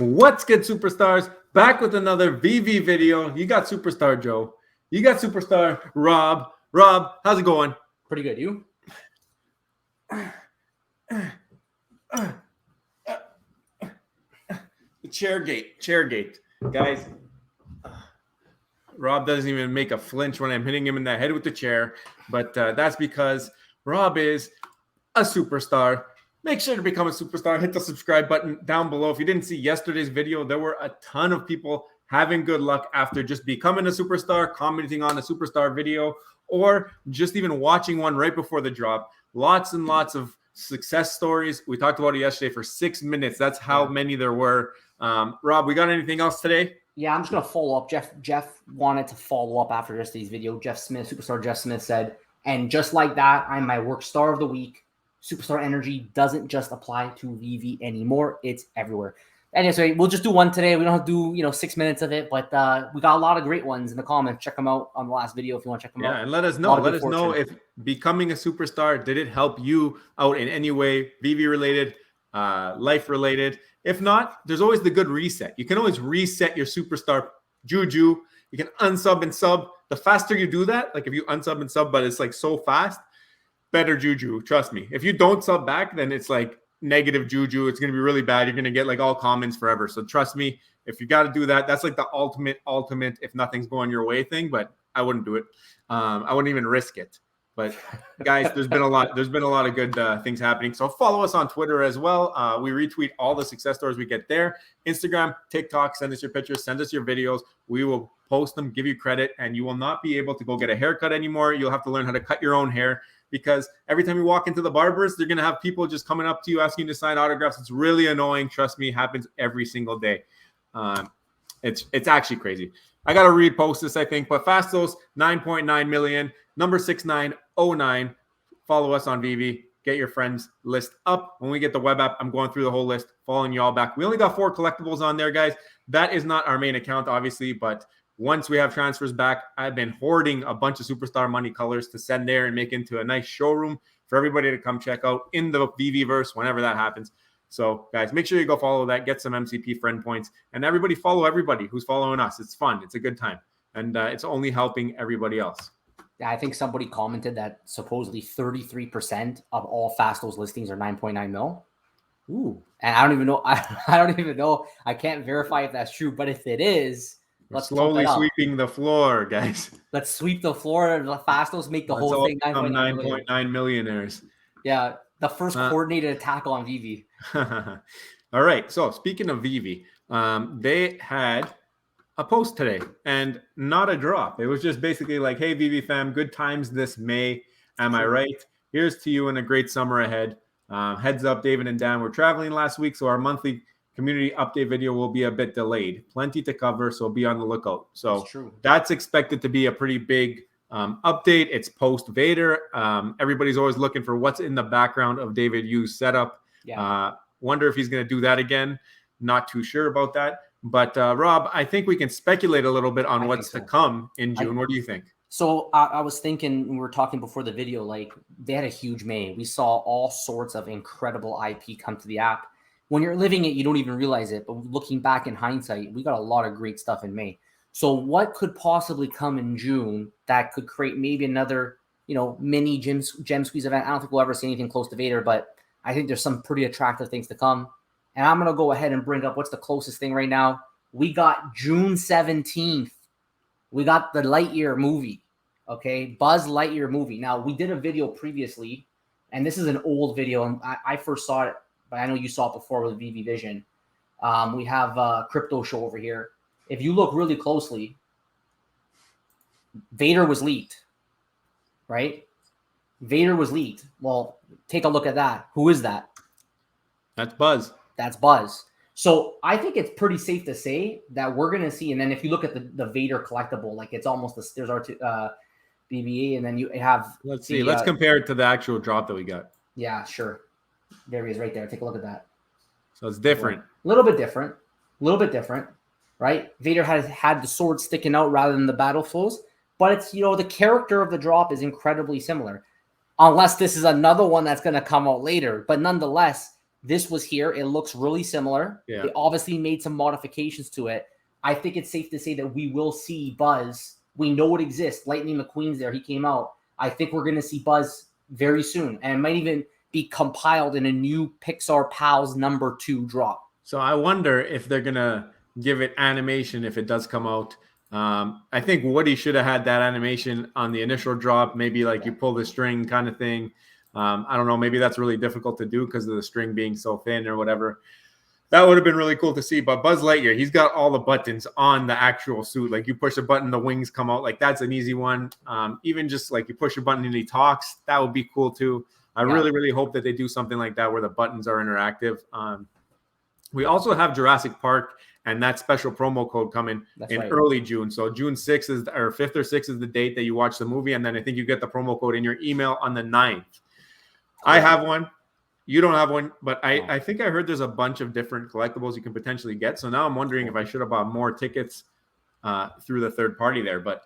What's good, superstars? Back with another VV video. You got Superstar Joe. You got Superstar Rob. Rob, how's it going? Pretty good. You? Chairgate. Guys, Rob doesn't even make a flinch when I'm hitting him in the head with the chair. But that's because Rob is a superstar. Make sure to become a superstar. Hit the subscribe button down below. If you didn't see yesterday's video, there were a ton of people having good luck after just becoming a superstar, commenting on a superstar video, or just even watching one right before the drop. Lots and lots of success stories. We talked about it yesterday for 6 minutes. That's how many there were. Rob, we got anything else today? Yeah, I'm just going to follow up. Jeff wanted to follow up after yesterday's video. Jeff Smith, superstar Jeff Smith said, and just like that, I'm my work star of the week. Superstar energy doesn't just apply to VV anymore. It's everywhere. Anyway, we'll just do one today. We don't have to do 6 minutes of it, but we got a lot of great ones in the comments. Check them out on the last video if you want to check them out. Yeah, and let us know. Let us know if becoming a superstar, did it help you out in any way, VV related, life related? If not, there's always the good reset. You can always reset your superstar juju. You can unsub and sub. The faster you do that, like if you unsub and sub, but it's like so fast, better juju. Trust me. If you don't sub back, then it's like negative juju. It's going to be really bad. You're going to get like all comments forever. So trust me, if you got to do that, that's like the ultimate if nothing's going your way thing, but I wouldn't do it. I wouldn't even risk it. But guys, there's been a lot of good things happening. So follow us on Twitter as well. We retweet all the success stories we get there. Instagram, TikTok, send us your pictures, send us your videos. We will post them, give you credit, and you will not be able to go get a haircut anymore. You'll have to learn how to cut your own hair, because every time you walk into the barbers, they're going to have people just coming up to you asking you to sign autographs. It's really annoying. Trust me, it happens every single day. It's actually crazy. I got to repost this, I think, but Fastos, 9.9 million, number 6909. Follow us on Veve. Get your friends list up. When we get the web app, I'm going through the whole list, following you all back. We only got 4 collectibles on there, guys. That is not our main account, obviously, but once we have transfers back, I've been hoarding a bunch of superstar money colors to send there and make into a nice showroom for everybody to come check out in the VV-verse whenever that happens. So, guys, make sure you go follow that, get some MCP friend points, and everybody follow everybody who's following us. It's fun. It's a good time, and it's only helping everybody else. Yeah, I think somebody commented that supposedly 33% of all Fastos listings are 9.9 mil. Ooh. And I don't even know. I don't even know. I can't verify if that's true, but if it is, let's slowly sweeping the floor, guys. Let's sweep the floor. The Fastos make the whole thing 9.9 millionaires. Yeah, the first coordinated attack on Veve. All right. So speaking of Veve, they had a post today and not a drop. It was just basically like, hey, Veve fam, good times this May. Am I right? Here's to you and a great summer ahead. Heads up, David and Dan were traveling last week, so our monthly community update video will be a bit delayed. Plenty to cover, so be on the lookout. So that's expected to be a pretty big update. It's post Vader. Everybody's always looking for what's in the background of David Yu's setup. Yeah. Wonder if he's going to do that again. Not too sure about that. But Rob, I think we can speculate a little bit on what's to come in June. What do you think? So I was thinking, we were talking before the video, like they had a huge May. We saw all sorts of incredible IP come to the app. When you're living it, you don't even realize it. But looking back in hindsight, we got a lot of great stuff in May. So what could possibly come in June that could create maybe another, mini gem squeeze event? I don't think we'll ever see anything close to Vader, but I think there's some pretty attractive things to come. And I'm going to go ahead and bring up what's the closest thing right now. We got June 17th. We got the Lightyear movie. Okay, Buzz Lightyear movie. Now, we did a video previously, and this is an old video, and I first saw it, but I know you saw it before with VV Vision. We have a crypto show over here. If you look really closely, Vader was leaked, right? Vader was leaked. Well, take a look at that. Who is that? That's Buzz. That's Buzz. So I think it's pretty safe to say that we're going to see, and then if you look at the Vader collectible, like it's almost there's our BBE, and then you have. Let's see. Let's compare it to the actual drop that we got. Yeah, sure. There he is, right there. Take a look at that. So it's different. A little bit different, right? Vader had the sword sticking out rather than the battle flows, but it's the character of the drop is incredibly similar, unless this is another one that's going to come out later. But nonetheless, This was here. It looks really similar. Yeah. They obviously made some modifications to it. I think it's safe to say that we will see Buzz. We know it exists. Lightning McQueen's there. He came out. I think we're going to see Buzz very soon. And it might even be compiled in a new Pixar Pals #2 drop. So I wonder if they're going to give it animation if it does come out. I think Woody should have had that animation on the initial drop, maybe like you pull the string kind of thing. I don't know. Maybe that's really difficult to do because of the string being so thin or whatever. That would have been really cool to see. But Buzz Lightyear, he's got all the buttons on the actual suit. Like you push a button, the wings come out. Like that's an easy one. Even just like you push a button and he talks, that would be cool too. I really, really hope that they do something like that where the buttons are interactive. We also have Jurassic Park and that special promo code coming early June. So June 6th is, or 5th or 6th is the date that you watch the movie. And then I think you get the promo code in your email on the 9th. I have one. You don't have one, but I think I heard there's a bunch of different collectibles you can potentially get. So now I'm wondering if I should have bought more tickets through the third party there. But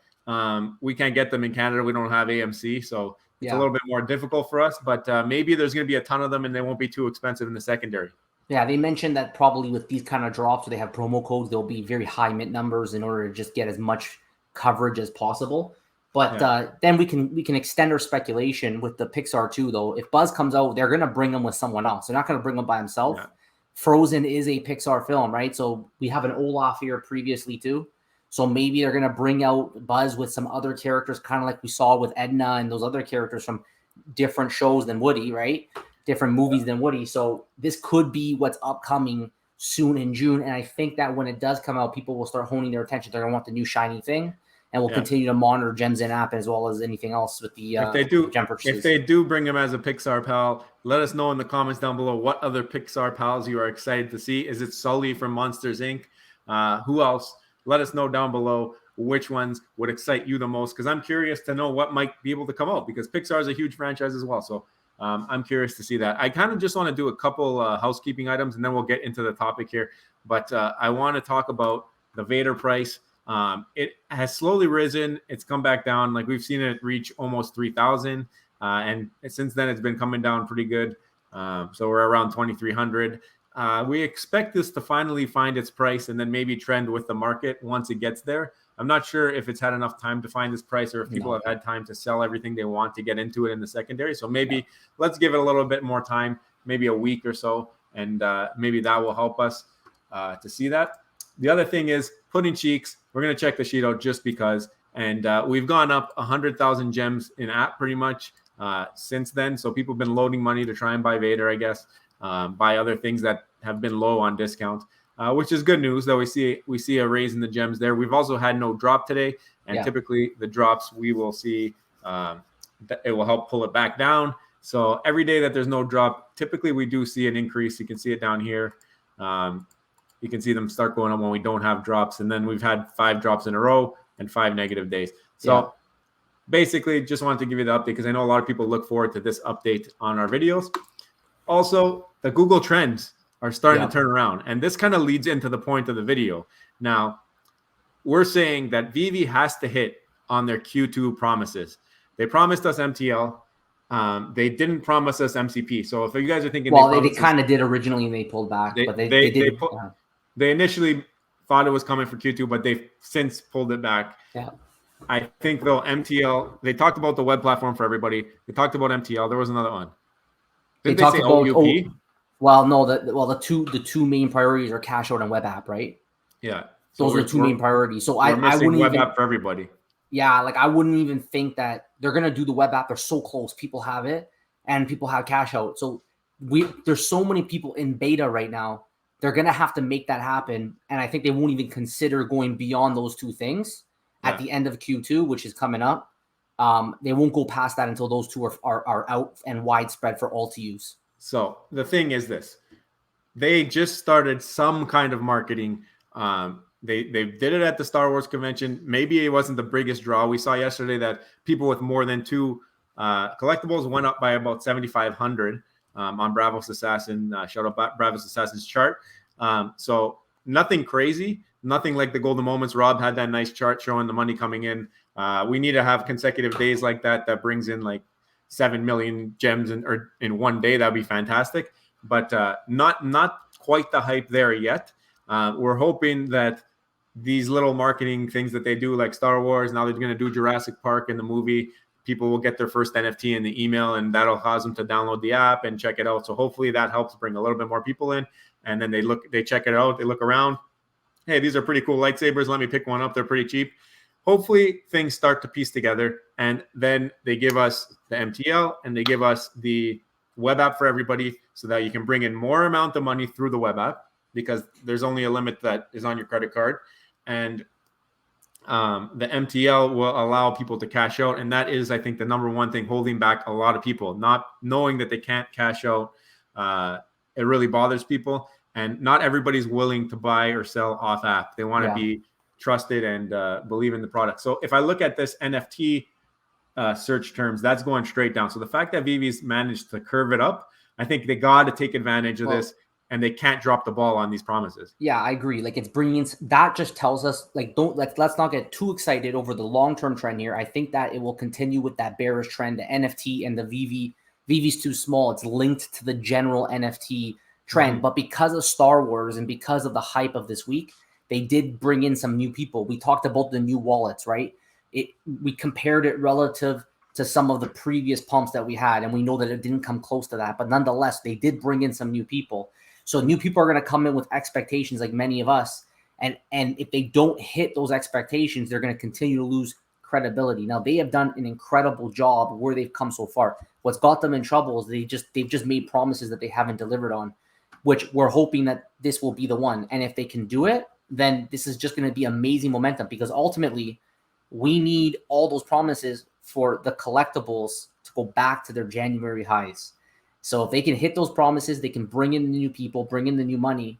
we can't get them in Canada. We don't have AMC. So it's a little bit more difficult for us. But maybe there's going to be a ton of them and they won't be too expensive in the secondary. Yeah, they mentioned that probably with these kind of drops, where they have promo codes, there'll be very high mint numbers in order to just get as much coverage as possible. But then we can extend our speculation with the Pixar too, though. If Buzz comes out, they're going to bring him with someone else. They're not going to bring him by himself. Yeah. Frozen is a Pixar film, right? So we have an Olaf here previously too. So maybe they're going to bring out Buzz with some other characters, kind of like we saw with Edna and those other characters from different shows than Woody, right? Different movies than Woody. So this could be what's upcoming soon in June. And I think that when it does come out, people will start honing their attention. They're going to want the new shiny thing. And we'll continue to monitor Gems in app as well as anything else with the gem purchases. If they do bring him as a Pixar pal, let us know in the comments down below what other Pixar pals you are excited to see. Is it Sully from Monsters, Inc.? Who else? Let us know down below which ones would excite you the most, because I'm curious to know what might be able to come out, because Pixar is a huge franchise as well. So I'm curious to see that. I kind of just want to do a couple housekeeping items, and then we'll get into the topic here. But I want to talk about the Vader price. It has slowly risen. It's come back down. Like we've seen it reach almost 3,000. And since then it's been coming down pretty good. So we're around 2,300. We expect this to finally find its price and then maybe trend with the market once it gets there. I'm not sure if it's had enough time to find this price or if people have had time to sell everything they want to get into it in the secondary. So maybe let's give it a little bit more time, maybe a week or so. And maybe that will help us to see that. The other thing is Pudding Cheeks. We're going to check the sheet out just because. And we've gone up 100,000 gems in app pretty much since then. So people have been loading money to try and buy Vader, I guess, buy other things that have been low on discount, which is good news, though we see a raise in the gems there. We've also had no drop today. And typically the drops we will see, it will help pull it back down. So every day that there's no drop, typically we do see an increase. You can see it down here. You can see them start going up when we don't have drops. And then we've had 5 drops in a row and 5 negative days. So basically just wanted to give you the update because I know a lot of people look forward to this update on our videos. Also, the Google Trends are starting to turn around. And this kind of leads into the point of the video. Now, we're saying that Veve has to hit on their Q2 promises. They promised us MTL. They didn't promise us MCP. So if you guys are thinking, they kind of did originally and they pulled back, but they did. They initially thought it was coming for Q2, but they've since pulled it back. Yeah. I think though MTL, they talked about the web platform for everybody. They talked about MTL. There was another one. Didn't they say OUP? Well, no, the two main priorities are cash out and web app, right? Yeah. Those are the two main priorities. So I wouldn't web app for everybody. Yeah, like I wouldn't even think that they're gonna do the web app. They're so close. People have it and people have cash out. So there's so many people in beta right now. They're going to have to make that happen. And I think they won't even consider going beyond those two things at the end of Q2, which is coming up. They won't go past that until those two are out and widespread for all to use. So the thing is this. They just started some kind of marketing. They did it at the Star Wars convention. Maybe it wasn't the biggest draw. We saw yesterday that people with more than 2 collectibles went up by about 7,500. On Bravos Assassin, shout out Bravos Assassin's chart. So nothing crazy, nothing like the Golden Moments. Rob had that nice chart showing the money coming in. We need to have consecutive days like that brings in like 7 million gems in one day. That'd be fantastic. but not quite the hype there yet. We're hoping that these little marketing things that they do, like Star Wars, now they're going to do Jurassic Park in the movie. People will get their first NFT in the email, and that'll cause them to download the app and check it out. So hopefully that helps bring a little bit more people in. And then they check it out, they look around. Hey, these are pretty cool lightsabers. Let me pick one up. They're pretty cheap. Hopefully things start to piece together, and then they give us the MTL and they give us the web app for everybody so that you can bring in more amount of money through the web app, because there's only a limit that is on your credit card. And the MTL will allow people to cash out. And that is, I think, the number one thing holding back a lot of people, not knowing that they can't cash out. It really bothers people. And not everybody's willing to buy or sell off app. They want to be trusted and believe in the product. So if I look at this NFT search terms, that's going straight down. So the fact that Veve's managed to curve it up, I think they got to take advantage of this, and they can't drop the ball on these promises. Yeah, I agree. Like, it's bringing in, that just tells us, like, let's not get too excited over the long-term trend here. I think that it will continue with that bearish trend. The NFT and the Veve's too small. It's linked to the general NFT trend. But because of Star Wars and because of the hype of this week, they did bring in some new people. We talked about the new wallets, right? We compared it relative to some of the previous pumps that we had, and we know that it didn't come close to that. But nonetheless, they did bring in some new people. So new people are going to come in with expectations, like many of us. And if they don't hit those expectations, they're going to continue to lose credibility. Now, they have done an incredible job where they've come so far. What's got them in trouble is they've just made promises that they haven't delivered on, which we're hoping that this will be the one. And if they can do it, then this is just going to be amazing momentum, because ultimately we need all those promises for the collectibles to go back to their January highs. So if they can hit those promises, they can bring in the new people, bring in the new money.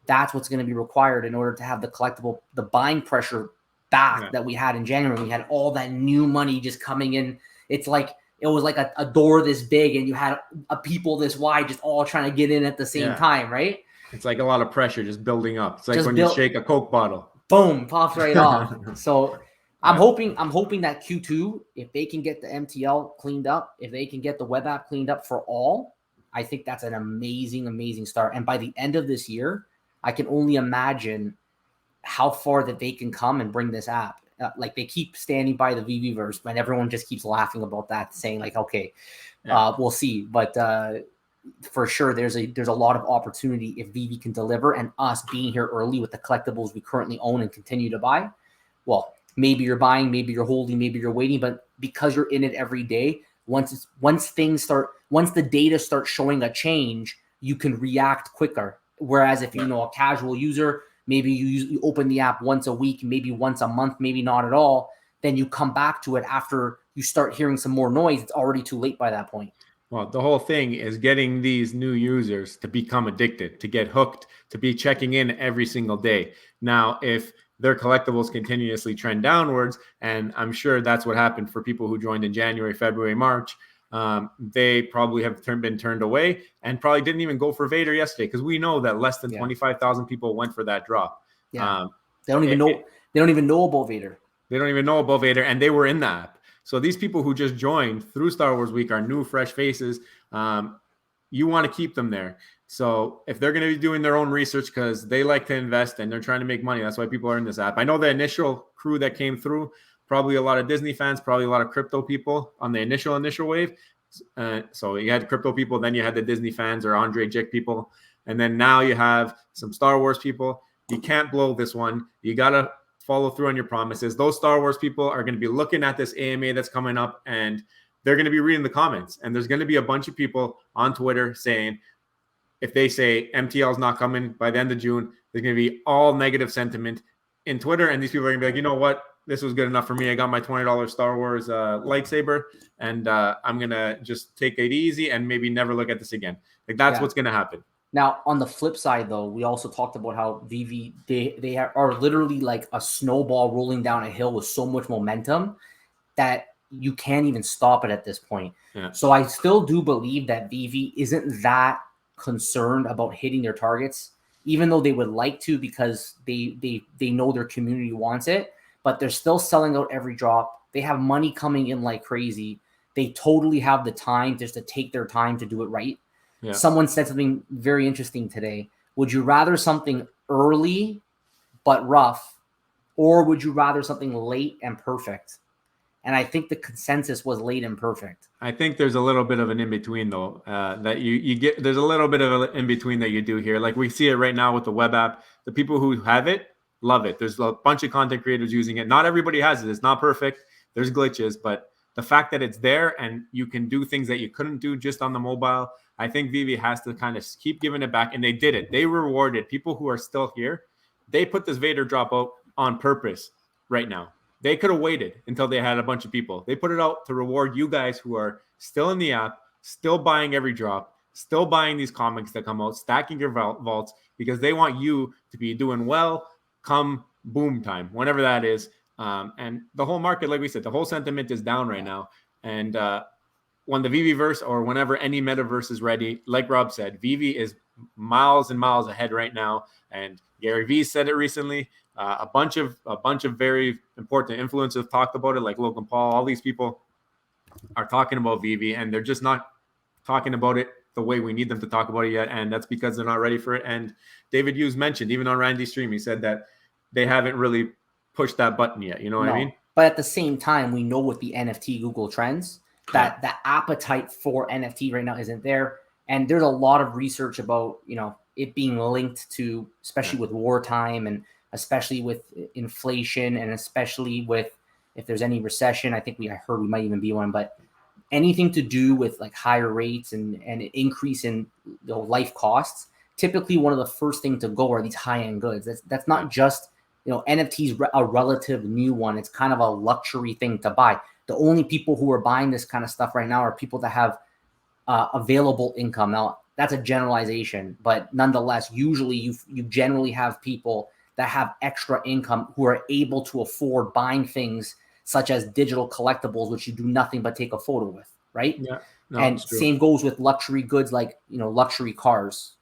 That's what's going to be required in order to have the buying pressure back that we had in January. We had all that new money just coming in. It was like a door this big, and you had a people this wide just all trying to get in at the same time, right? It's like a lot of pressure just building up. It's like when you shake a Coke bottle. Boom, pops right off. So I'm hoping that Q2, if they can get the MTL cleaned up, if they can get the web app cleaned up for all, I think that's an amazing, amazing start. And by the end of this year, I can only imagine how far that they can come and bring this app. Like, they keep standing by the VVverse, and everyone just keeps laughing about that, saying like, okay, we'll see. But for sure, there's a lot of opportunity if Veve can deliver, and us being here early with the collectibles we currently own and continue to buy. Well, maybe you're buying, maybe you're holding, maybe you're waiting, but because you're in it every day, once the data starts showing a change, you can react quicker. Whereas if you know a casual user, maybe you open the app once a week, maybe once a month, maybe not at all, then you come back to it after you start hearing some more noise. It's already too late by that point. Well, the whole thing is getting these new users to become addicted, to get hooked, to be checking in every single day. Now, if their collectibles continuously trend downwards, and I'm sure that's what happened for people who joined in January, February, March, they probably have been turned away and probably didn't even go for Vader yesterday, because we know that less than 25,000 people went for that drop. Yeah. They don't even know about Vader. They don't even know about Vader, and they were in the app. So these people who just joined through Star Wars Week are new, fresh faces. You want to keep them there. So if they're going to be doing their own research, because they like to invest and they're trying to make money, that's why people are in this app. I know the initial crew that came through, probably a lot of Disney fans, probably a lot of crypto people on the initial wave. So you had crypto people, then you had the Disney fans or Andre Jick people, and then now you have some Star Wars people. You can't blow this one. You got to follow through on your promises. Those Star Wars people are going to be looking at this AMA that's coming up, and they're going to be reading the comments. And there's going to be a bunch of people on Twitter saying, if they say MTL is not coming by the end of June, there's going to be all negative sentiment in Twitter. And these people are going to be like, you know what? This was good enough for me. I got my $20 Star Wars lightsaber, and I'm going to just take it easy and maybe never look at this again. Like, that's what's going to happen. Now, on the flip side, though, we also talked about how Veve, they are literally like a snowball rolling down a hill with so much momentum that you can't even stop it at this point. Yeah. So I still do believe that Veve isn't that concerned about hitting their targets, even though they would like to, because they know their community wants it, but they're still selling out every drop. They have money coming in like crazy. They totally have the time just to take their time to do it right. Yeah. Someone said something very interesting today. Would you rather something early but rough, or would you rather something late and perfect? And I think the consensus was late and perfect. I think there's a little bit of an in between though, that you get. There's a little bit of an in between that you do here. Like we see it right now with the web app. The people who have it love it. There's a bunch of content creators using it. Not everybody has it. It's not perfect. There's glitches, but the fact that it's there and you can do things that you couldn't do just on the mobile, I think Veve has to kind of keep giving it back. And they did it. They rewarded people who are still here. They put this Vader drop out on purpose right now. They could have waited until they had a bunch of people. They put it out to reward you guys who are still in the app, still buying every drop, still buying these comics that come out, stacking your vaults, because they want you to be doing well come boom time, whenever that is. And the whole market, like we said, the whole sentiment is down right now. And when the Veveverse or whenever any metaverse is ready, like Rob said, Veve is miles and miles ahead right now. And Gary Vee said it recently. A bunch of very important influencers talked about it, like Logan Paul. All these people are talking about Veve, and they're just not talking about it the way we need them to talk about it yet. And that's because they're not ready for it. And David Hughes mentioned, even on Randy's stream, he said that they haven't really pushed that button yet. You know what I mean? But at the same time, we know with the NFT Google Trends that the appetite for NFT right now isn't there. And there's a lot of research about, it being linked to, especially with wartime and especially with inflation and especially with if there's any recession. I think I heard we might even be one, but anything to do with like higher rates and an increase in life costs, typically one of the first things to go are these high-end goods. That's not just, NFT's a relative new one. It's kind of a luxury thing to buy. The only people who are buying this kind of stuff right now are people that have available income. Now, that's a generalization, but nonetheless, usually you generally have people that have extra income who are able to afford buying things such as digital collectibles, which you do nothing but take a photo with, right? Yeah. No, and same goes with luxury goods like, luxury cars,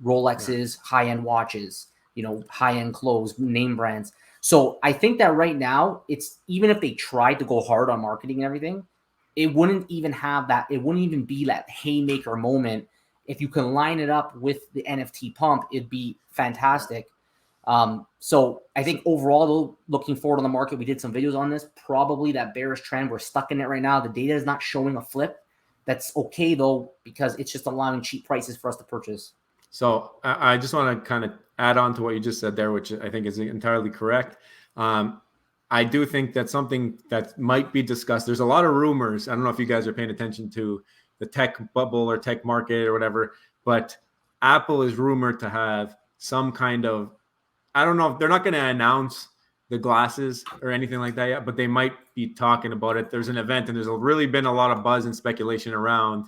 Rolexes, high-end watches, high-end clothes, name brands. So I think that right now, it's even if they tried to go hard on marketing and everything, it wouldn't even have that. It wouldn't even be that haymaker moment. If you can line it up with the NFT pump, it'd be fantastic. So I think overall, though, looking forward on the market, we did some videos on this. Probably that bearish trend, we're stuck in it right now. The data is not showing a flip. That's okay, though, because it's just allowing cheap prices for us to purchase. So I just want to kind of add on to what you just said there, which I think is entirely correct. I do think that's something that might be discussed. There's a lot of rumors. I don't know if you guys are paying attention to the tech bubble or tech market or whatever, but Apple is rumored to have some kind of, I don't know if they're not going to announce the glasses or anything like that yet, but they might be talking about it. There's an event, and there's really been a lot of buzz and speculation around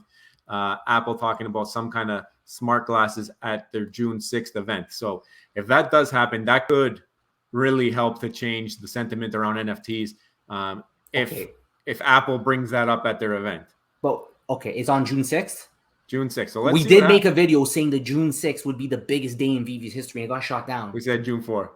Apple talking about some kind of smart glasses at their June 6th event. So if that does happen, that could really help to change the sentiment around NFTs. If Apple brings that up at their event. But okay, it's on June 6th. June 6th. So we did make a video saying that June 6th would be the biggest day in Veve's history, and it got shot down. We said June 4.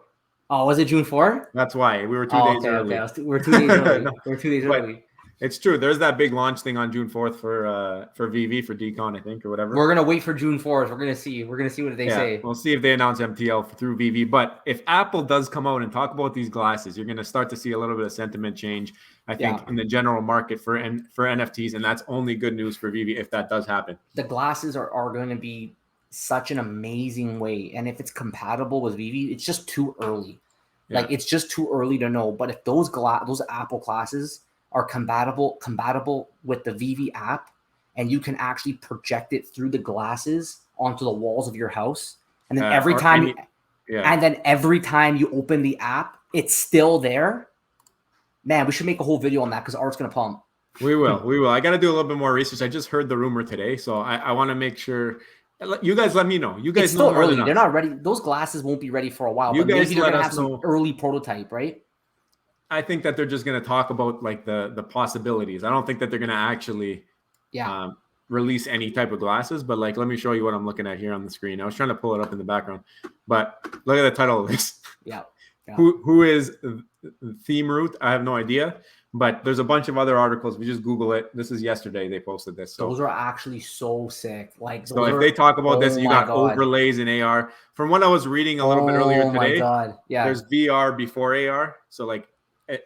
Oh, was it June 4? That's why we were 2 days early. Okay. We're 2 days early. We're 2 days early. It's true. There's that big launch thing on June 4th for Veve for Decon, I think, or whatever. We're gonna wait for June 4th. We're gonna see what they say. We'll see if they announce MTL through Veve. But if Apple does come out and talk about these glasses, you're gonna start to see a little bit of sentiment change, I think, in the general market for NFTs, and that's only good news for Veve if that does happen. The glasses are going to be such an amazing way, and if it's compatible with Veve, it's just too early. Yeah. Like it's just too early to know. But if those Apple glasses are compatible with the Veve app, and you can actually project it through the glasses onto the walls of your house, and then every time you open the app, it's still there. Man, we should make a whole video on that because Art's gonna pump. We will. I got to do a little bit more research. I just heard the rumor today, so I want to make sure. You guys let me know. You guys it's still early. They're not ready. Those glasses won't be ready for a while. But maybe they're gonna have some early prototype, right? I think that they're just going to talk about like the possibilities. I don't think that they're going to actually release any type of glasses, but like, let me show you what I'm looking at here on the screen. I was trying to pull it up in the background, but look at the title of this. Yeah. Who is Theme Root? I have no idea. But there's a bunch of other articles. We just Google it. This is yesterday they posted this. So those are actually so sick. Like, so if they talk about this, you got God. overlays in AR. From what I was reading a little bit earlier today, my God. Yeah. there's VR before AR. So like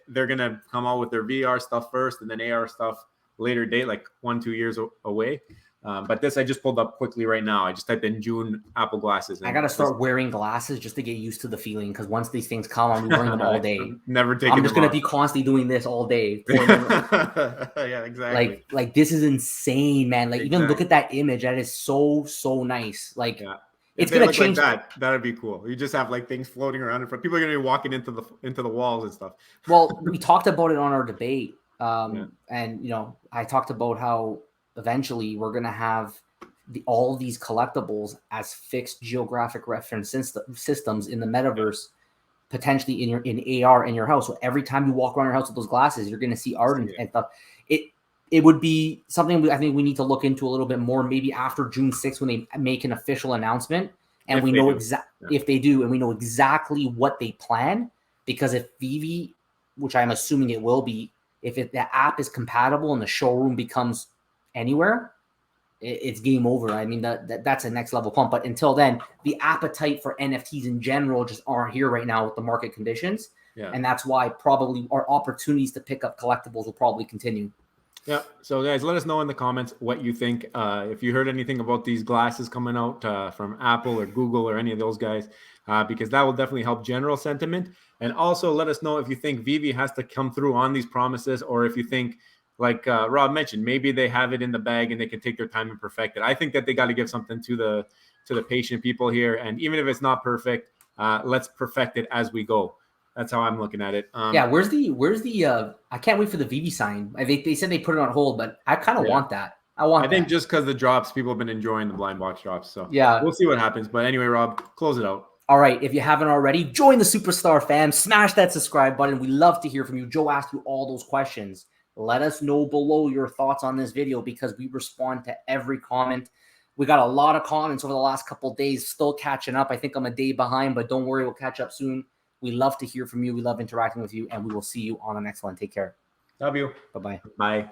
they're gonna come out with their VR stuff first, and then AR stuff later date, like 1-2 years away. But this I just pulled up quickly right now. I just typed in June Apple glasses. I gotta start wearing glasses just to get used to the feeling, because once these things come, I'm wearing them all day. Never taking I'm just gonna off. be constantly doing this all day. Yeah, exactly. Like this is insane, man. Like even look at that image. That is so nice. Like it's gonna change. Like that'd be cool. You just have like things floating around in front. People are gonna be walking into the walls and stuff. Well, we talked about it on our debate, and you know, I talked about how eventually we're gonna have all these collectibles as fixed geographic reference systems in the metaverse, potentially in AR in your house. So every time you walk around your house with those glasses, you're gonna see art and stuff. It would be something I think we need to look into a little bit more, maybe after June 6th when they make an official announcement and we know if they do, and we know exactly what they plan. Because if Veve, which I'm assuming it will be, if the app is compatible and the showroom becomes anywhere, it's game over. I mean, that's a next level pump. But until then, the appetite for NFTs in general just aren't here right now with the market conditions. Yeah. And that's why probably our opportunities to pick up collectibles will probably continue. Yeah. So guys, let us know in the comments what you think. If you heard anything about these glasses coming out from Apple or Google or any of those guys, because that will definitely help general sentiment. And also let us know if you think Veve has to come through on these promises, or if you think, like Rob mentioned, maybe they have it in the bag and they can take their time and perfect it. I think that they got to give something to the patient people here. And even if it's not perfect, let's perfect it as we go. That's how I'm looking at it. Where's the I can't wait for the Veve sign. They said they put it on hold, but I kind of want that. I think just because the drops, people have been enjoying the blind box drops. So yeah, we'll see what happens. But anyway, Rob, close it out. All right. If you haven't already, join the Superstar fam. Smash that subscribe button. We love to hear from you. Joe asked you all those questions. Let us know below your thoughts on this video, because we respond to every comment. We got a lot of comments over the last couple of days, still catching up. I think I'm a day behind, but don't worry, we'll catch up soon. We love to hear from you. We love interacting with you, and we will see you on the next one. Take care. Love you. Bye-bye. Bye.